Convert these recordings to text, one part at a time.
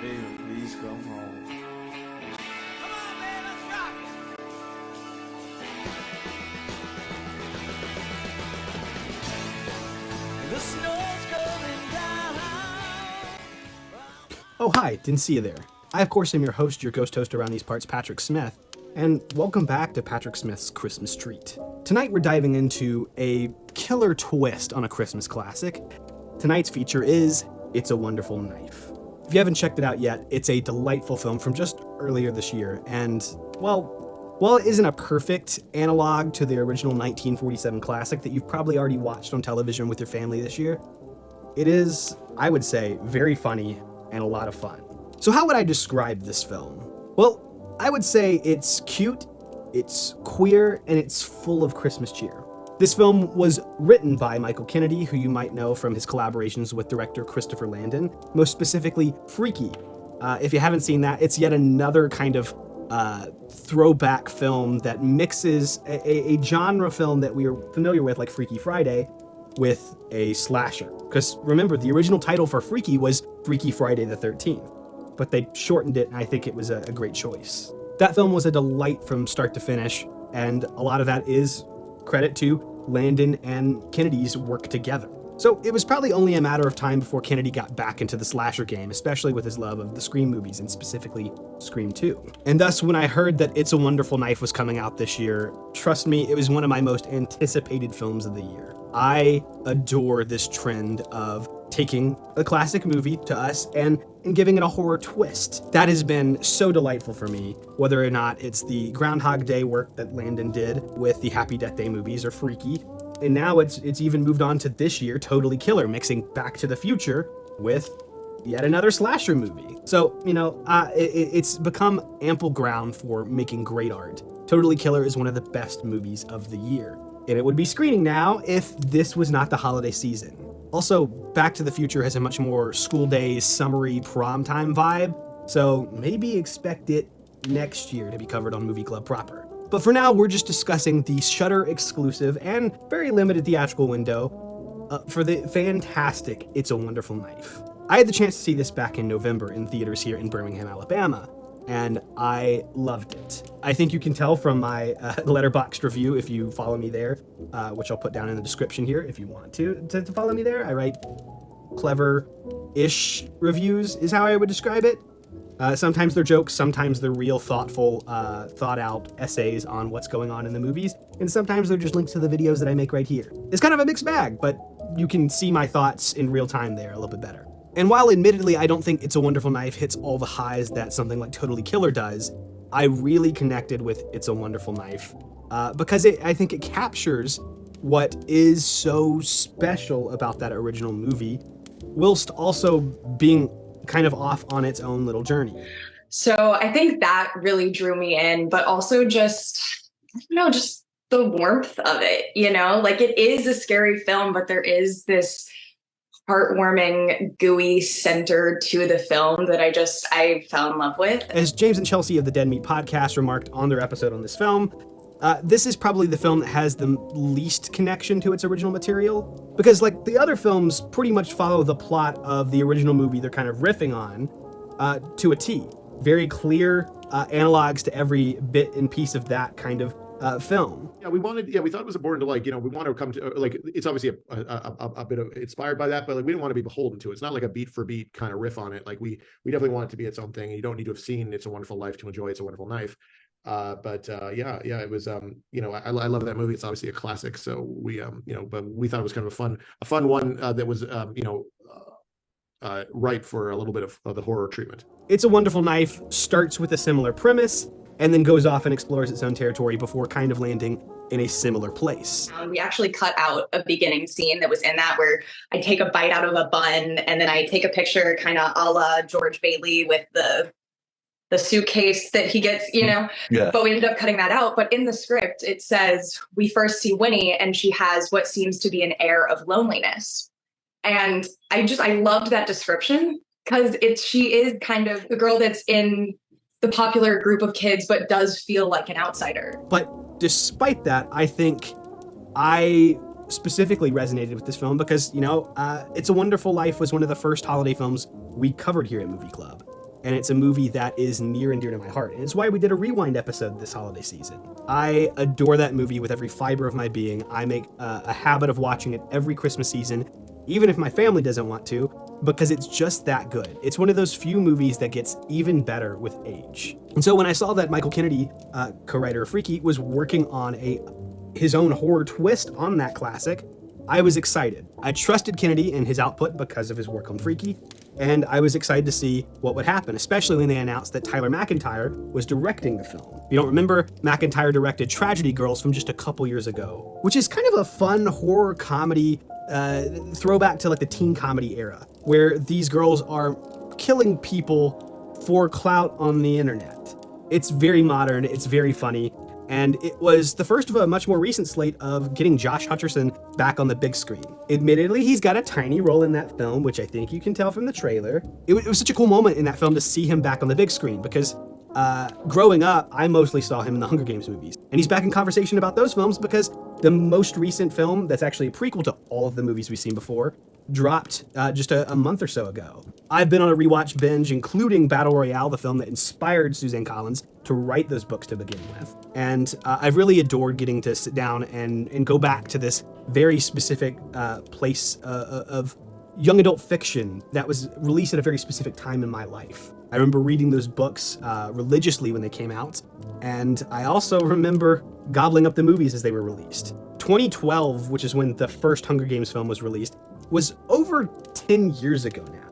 Baby, please come home. Come on, man, let's rock it. The snow's coming down. Oh, hi, didn't see you there. I, of course, am your host, your ghost host around these parts, Patrick Smith, and welcome back to Patrick Smith's Christmas Treat. Tonight, we're diving into a killer twist on a Christmas classic. Tonight's feature is It's a Wonderful Knife. If you haven't checked it out yet, it's a delightful film from just earlier this year, and, well, while it isn't a perfect analog to the original 1947 classic that you've probably already watched on television with your family this year, it is, I would say, very funny and a lot of fun. So how would I describe this film? Well, I would say it's cute, it's queer, and it's full of Christmas cheer. This film was written by Michael Kennedy, who you might know from his collaborations with director Christopher Landon, most specifically Freaky. If you haven't seen that, it's yet another kind of throwback film that mixes a genre film that we are familiar with, like Freaky Friday, with a slasher. Because remember, the original title for Freaky was Freaky Friday the 13th, but they shortened it, and I think it was a great choice. That film was a delight from start to finish, and a lot of that is credit to Landon and Kennedy's work together. So it was probably only a matter of time before Kennedy got back into the slasher game, especially with his love of the Scream movies, and specifically Scream 2. And thus, when I heard that It's a Wonderful Knife was coming out this year, trust me, it was one of my most anticipated films of the year. I adore this trend of taking a classic movie to us and giving it a horror twist. That has been so delightful for me, whether or not it's the Groundhog Day work that Landon did with the Happy Death Day movies or Freaky. And now it's even moved on to this year, Totally Killer, mixing Back to the Future with yet another slasher movie. So, it's become ample ground for making great art. Totally Killer is one of the best movies of the year. And it would be screening now if this was not the holiday season. Also, Back to the Future has a much more school days, summery, prom time vibe, so maybe expect it next year to be covered on Movie Club proper. But for now, we're just discussing the Shudder exclusive and very limited theatrical window for the fantastic It's a Wonderful Knife. I had the chance to see this back in November in theaters here in Birmingham, Alabama, and I loved it. I think you can tell from my Letterboxd review if you follow me there, which I'll put down in the description here if you want to follow me there. I write clever-ish reviews is how I would describe it. Sometimes they're jokes, sometimes they're real thoughtful, thought-out essays on what's going on in the movies, and sometimes they're just links to the videos that I make right here. It's kind of a mixed bag, but you can see my thoughts in real time there a little bit better. And while admittedly I don't think It's a Wonderful Knife hits all the highs that something like Totally Killer does, I really connected with It's a Wonderful Knife because I think it captures what is so special about that original movie, whilst also being kind of off on its own little journey. So I think that really drew me in, but also just the warmth of it, like it is a scary film, but there is this heartwarming, gooey center to the film that I fell in love with. As James and Chelsea of the Dead Meat podcast remarked on their episode on this film, this is probably the film that has the least connection to its original material, because like the other films pretty much follow the plot of the original movie they're kind of riffing on to a T. Very clear analogs to every bit and piece of that kind of film. We thought it was important to we want to come to it's obviously a bit of inspired by that, but we didn't want to be beholden to it. It's not like a beat for beat kind of riff on it. Like we definitely want it to be its own thing. You don't need to have seen It's a Wonderful Life to enjoy It's a Wonderful Knife. It was I love that movie. It's obviously a classic. So we but we thought it was kind of a fun one that was right for a little bit of the horror treatment. It's a Wonderful Knife starts with a similar premise and then goes off and explores its own territory before kind of landing in a similar place. We actually cut out a beginning scene that was in that where I take a bite out of a bun and then I take a picture kind of a la George Bailey with the suitcase that he gets, Yeah. But we ended up cutting that out. But in the script, it says we first see Winnie and she has what seems to be an air of loneliness. And I loved that description because she is kind of the girl that's in the popular group of kids, but does feel like an outsider. But despite that, I think I specifically resonated with this film because, It's a Wonderful Life was one of the first holiday films we covered here at Movie Club. and it's a movie that is near and dear to my heart. And it's why we did a rewind episode this holiday season. I adore that movie with every fiber of my being. I make a habit of watching it every Christmas season, even if my family doesn't want to, because it's just that good. It's one of those few movies that gets even better with age. And so when I saw that Michael Kennedy, co-writer of Freaky, was working on his own horror twist on that classic, I was excited. I trusted Kennedy and his output because of his work on Freaky, and I was excited to see what would happen, especially when they announced that Tyler Macintyre was directing the film. If you don't remember, Macintyre directed Tragedy Girls from just a couple years ago, which is kind of a fun horror comedy throwback to like the teen comedy era, where these girls are killing people for clout on the internet. It's very modern, it's very funny, and it was the first of a much more recent slate of getting Josh Hutcherson back on the big screen. Admittedly, he's got a tiny role in that film, which I think you can tell from the trailer. It was such a cool moment in that film to see him back on the big screen, because growing up, I mostly saw him in the Hunger Games movies. And he's back in conversation about those films because the most recent film, that's actually a prequel to all of the movies we've seen before, dropped just a month or so ago. I've been on a rewatch binge, including Battle Royale, the film that inspired Suzanne Collins to write those books to begin with. And I've really adored getting to sit down and go back to this very specific place of young adult fiction that was released at a very specific time in my life. I remember reading those books religiously when they came out, and I also remember gobbling up the movies as they were released. 2012, which is when the first Hunger Games film was released, was over 10 years ago now.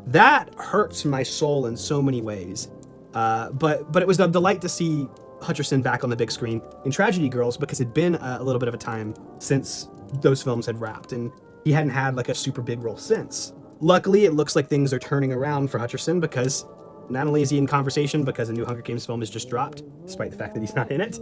That hurts my soul in so many ways, but it was a delight to see Hutcherson back on the big screen in Tragedy Girls, because it'd been a little bit of a time since those films had wrapped, and he hadn't had like a super big role since. Luckily, it looks like things are turning around for Hutcherson, because not only is he in conversation because a new Hunger Games film has just dropped, despite the fact that he's not in it,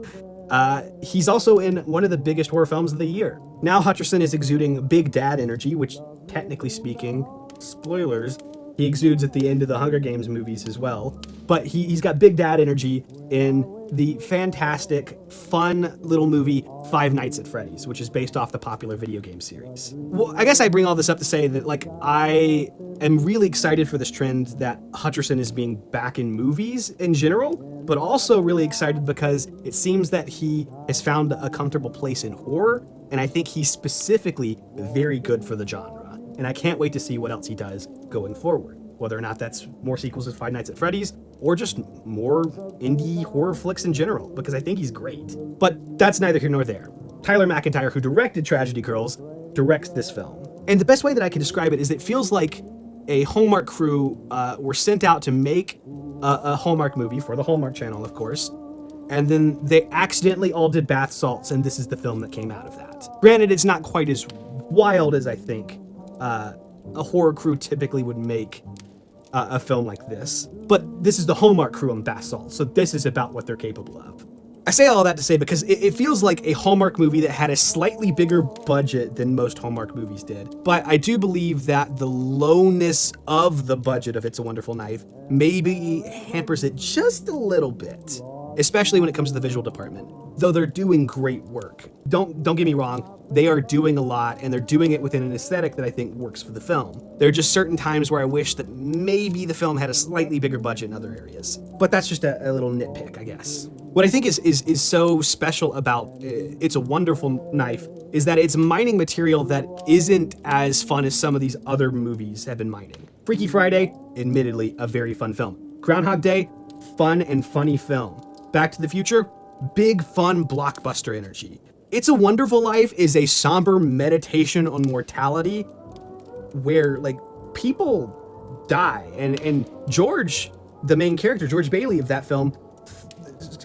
he's also in one of the biggest horror films of the year. Now Hutcherson is exuding big dad energy, which, technically speaking, spoilers, he exudes at the end of the Hunger Games movies as well. But he's got big dad energy in the fantastic, fun little movie Five Nights at Freddy's, which is based off the popular video game series. Well, I guess I bring all this up to say that, like, I am really excited for this trend that Hutcherson is being back in movies in general, but also really excited because it seems that he has found a comfortable place in horror, and I think he's specifically very good for the genre. And I can't wait to see what else he does going forward, whether or not that's more sequels of Five Nights at Freddy's or just more indie horror flicks in general, because I think he's great. But that's neither here nor there. Tyler Macintyre, who directed Tragedy Girls, directs this film. And the best way that I can describe it is it feels like a Hallmark crew were sent out to make a Hallmark movie for the Hallmark Channel, of course, and then they accidentally all did bath salts, and this is the film that came out of that. Granted, it's not quite as wild as I think a horror crew typically would make a film like this, but this is the Hallmark crew on bath salts, so this is about what they're capable of. I say all that to say because it feels like a Hallmark movie that had a slightly bigger budget than most Hallmark movies did. But I do believe that the lowness of the budget of It's a Wonderful Knife maybe hampers it just a little bit, especially when it comes to the visual department. Though they're doing great work. Don't get me wrong, they are doing a lot, and they're doing it within an aesthetic that I think works for the film. There are just certain times where I wish that maybe the film had a slightly bigger budget in other areas. But that's just a little nitpick, I guess. What I think is so special about It's a Wonderful Knife is that it's mining material that isn't as fun as some of these other movies have been mining. Freaky Friday, admittedly, a very fun film. Groundhog Day, fun and funny film. Back to the Future, big fun blockbuster energy. It's a Wonderful Life is a somber meditation on mortality where, like, people die. And George, the main character, George Bailey of that film,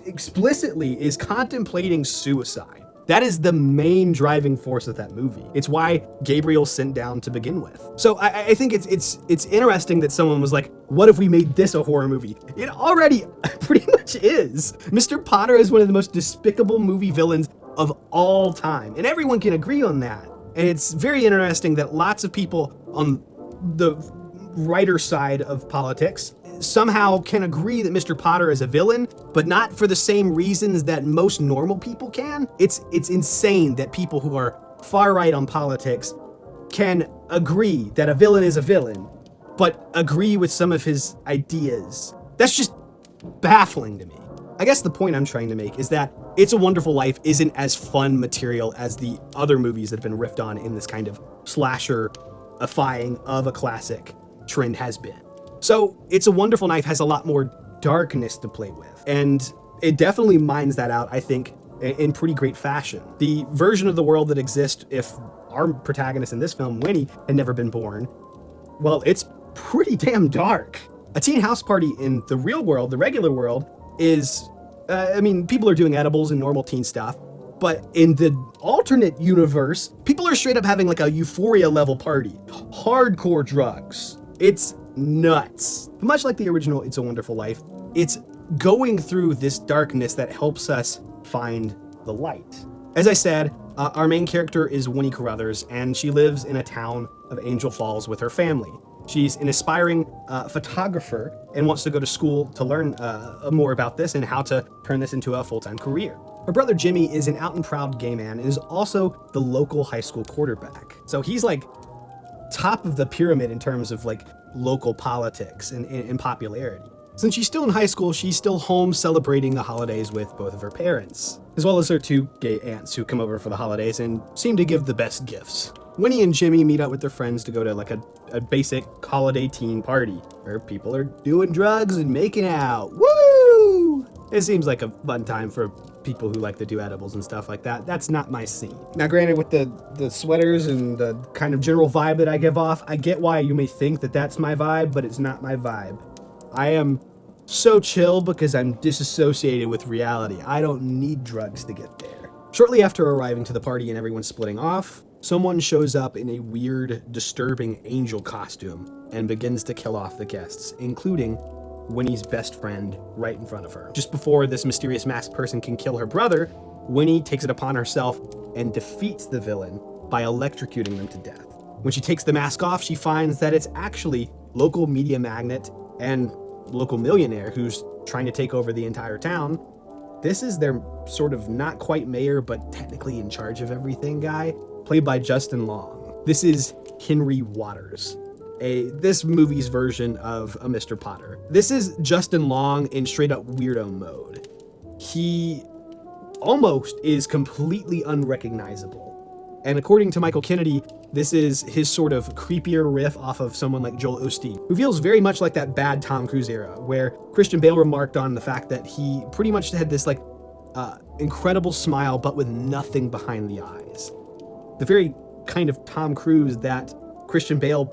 explicitly is contemplating suicide. That is the main driving force of that movie. It's why Gabriel's sent down to begin with. So I think it's interesting that someone was like, what if we made this a horror movie? It already pretty much is. Mr. Potter is one of the most despicable movie villains of all time, and everyone can agree on that. And it's very interesting that lots of people on the writer side of politics somehow can agree that Mr. Potter is a villain, but not for the same reasons that most normal people can. It's insane that people who are far right on politics can agree that a villain is a villain, but agree with some of his ideas. That's just baffling to me. I guess the point I'm trying to make is that It's a Wonderful Life isn't as fun material as the other movies that have been riffed on in this kind of slasher-ifying of a classic trend has been. So It's a Wonderful Knife has a lot more darkness to play with, and it definitely mines that out, I think, in pretty great fashion. The version of the world that exists if our protagonist in this film, Winnie, had never been born, well, it's pretty damn dark. A teen house party in the real world, the regular world, is, people are doing edibles and normal teen stuff, but in the alternate universe, people are straight up having like a euphoria level party. Hardcore drugs. It's nuts. But much like the original It's a Wonderful Life, it's going through this darkness that helps us find the light. As I said, our main character is Winnie Carruthers, and she lives in a town of Angel Falls with her family. She's an aspiring photographer and wants to go to school to learn more about this and how to turn this into a full-time career. Her brother Jimmy is an out and proud gay man and is also the local high school quarterback. So he's like top of the pyramid in terms of like local politics and popularity. Since she's still in high school, she's still home celebrating the holidays with both of her parents, as well as her two gay aunts who come over for the holidays and seem to give the best gifts. Winnie and Jimmy meet up with their friends to go to like a basic holiday teen party where people are doing drugs and making out. Woo! It seems like a fun time for people who like to do edibles and stuff like that. That's not my scene. Now, granted, with the sweaters and the kind of general vibe that I give off, I get why you may think that that's my vibe, but it's not my vibe. I am so chill because I'm disassociated with reality. I don't need drugs to get there. Shortly after arriving to the party and everyone splitting off, someone shows up in a weird, disturbing angel costume and begins to kill off the guests, including Winnie's best friend right in front of her. Just before this mysterious masked person can kill her brother, Winnie takes it upon herself and defeats the villain by electrocuting them to death. When she takes the mask off, she finds that it's actually local media magnate and local millionaire who's trying to take over the entire town. This is their sort of not quite mayor, but technically in charge of everything guy, played by Justin Long. This is Henry Waters, this movie's version of a Mr. Potter. This is Justin Long in straight up weirdo mode. He almost is completely unrecognizable. And according to Michael Kennedy, this is his sort of creepier riff off of someone like Joel Osteen, who feels very much like that bad Tom Cruise era, where Christian Bale remarked on the fact that he pretty much had this like incredible smile, but with nothing behind the eyes. The very kind of Tom Cruise that Christian Bale,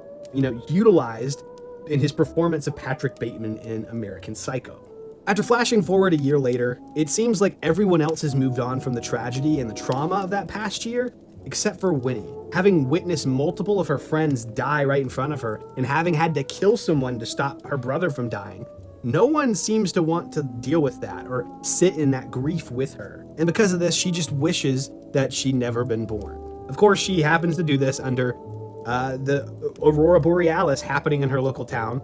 utilized in his performance of Patrick Bateman in American Psycho. After flashing forward a year later, it seems like everyone else has moved on from the tragedy and the trauma of that past year, except for Winnie. Having witnessed multiple of her friends die right in front of her and having had to kill someone to stop her brother from dying, no one seems to want to deal with that or sit in that grief with her. And because of this, she just wishes that she'd never been born. Of course, she happens to do this under the Aurora Borealis happening in her local town.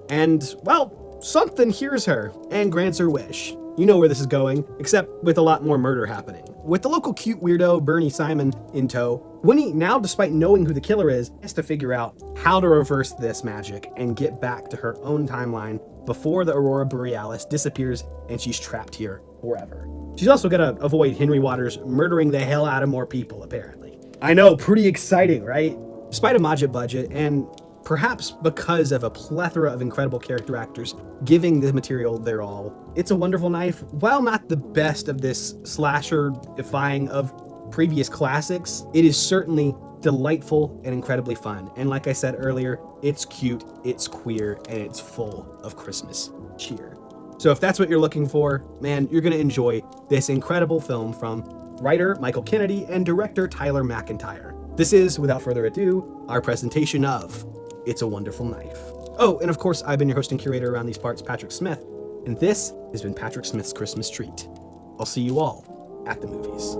And, well, something hears her and grants her wish. You know where this is going, except with a lot more murder happening. With the local cute weirdo Bernie Simon in tow, Winnie, now despite knowing who the killer is, has to figure out how to reverse this magic and get back to her own timeline before the Aurora Borealis disappears and she's trapped here forever. She's also gonna avoid Henry Waters murdering the hell out of more people, apparently. I know, pretty exciting, right? Despite a modest budget, and perhaps because of a plethora of incredible character actors giving the material their all, It's a Wonderful Knife, while not the best of this slasher-defying of previous classics, it is certainly delightful and incredibly fun. And like I said earlier, it's cute, it's queer, and it's full of Christmas cheer. So if that's what you're looking for, man, you're gonna enjoy this incredible film from writer Michael Kennedy and director Tyler Macintyre. This is, without further ado, our presentation of It's a Wonderful Knife. Oh, and of course, I've been your host and curator around these parts, Patrick Smith, and this has been Patrick Smith's Christmas Treat. I'll see you all at the movies.